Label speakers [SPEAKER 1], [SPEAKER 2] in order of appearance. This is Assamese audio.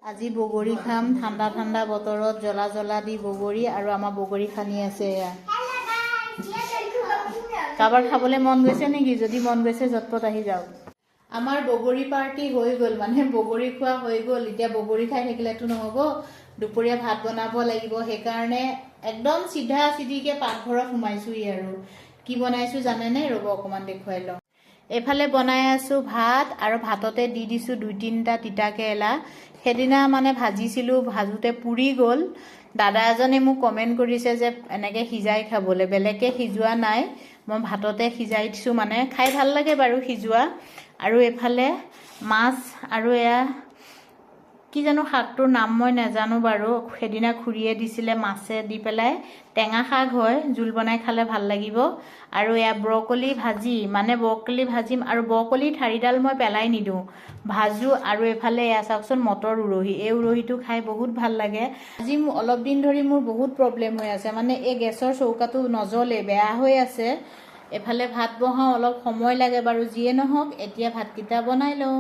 [SPEAKER 1] আজি বগৰী খাম ঠাণ্ডা ঠাণ্ডা বতৰত জ্বলা জ্বলা দি বগৰী আৰু আমাৰ বগৰী খানি আছে এয়া কাবাৰ খাবলৈ মন গৈছে নেকি যদি মন গৈছে জটপট আহি যাওক আমাৰ বগৰী পাৰ্টি হৈ গ'ল মানে বগৰী খোৱা হৈ গ'ল এতিয়া বগৰী খাই থাকিলেতো নহ'ব দুপৰীয়া ভাত বনাব লাগিব সেইকাৰণে একদম চিধা চিধিকে পাকঘৰত সোমাইছোই আৰু কি বনাইছো জানেনে ৰ'ব অকমান দেখুৱাই লওঁ এফালে বনাই আছো ভাত আৰু ভাততে দি দিছো 2-3টা তিতা কেৰেলা সেদিনা মানে ভাজিছিলো ভাজুতে পুৰি গ'ল দাদা এজনে মোক কমেন্ট কৰিছে যে এনেকে সিজাই খাবলৈ বেলেগকে সিজোৱা নাই মই ভাততে সিজাই দিছো মানে খাই ভাল লাগে বাৰু সিজোৱা আৰু এফালে মাছ আৰু এয়া কি জানো শাকটোৰ নাম মই নাজানো বাৰু সেদিনা খুৰিয়ে দিছিলে মাছে দি পেলাই টেঙা শাক হয় জুল বনাই খালে ভাল লাগিব আৰু এয়া ব্ৰকলি ভাজি মানে ব্ৰকলি ভাজিম আৰু ব্ৰকলি ঠাৰিডাল মই পেলাই নিদিওঁ ভাজো আৰু এফালে এয়া চাওকচোন মটৰ উৰহি এই উৰহিটো খাই বহুত ভাল লাগে আজি অলপ দিন ধৰি মোৰ বহুত প্ৰব্লেম হৈ আছে মানে এই গেছৰ চৌকাটো নজ্বলে বেয়া হৈ আছে এফালে ভাত বহাওঁ অলপ সময় লাগে বাৰু যিয়ে নহওক এতিয়া ভাতকেইটা বনাই লওঁ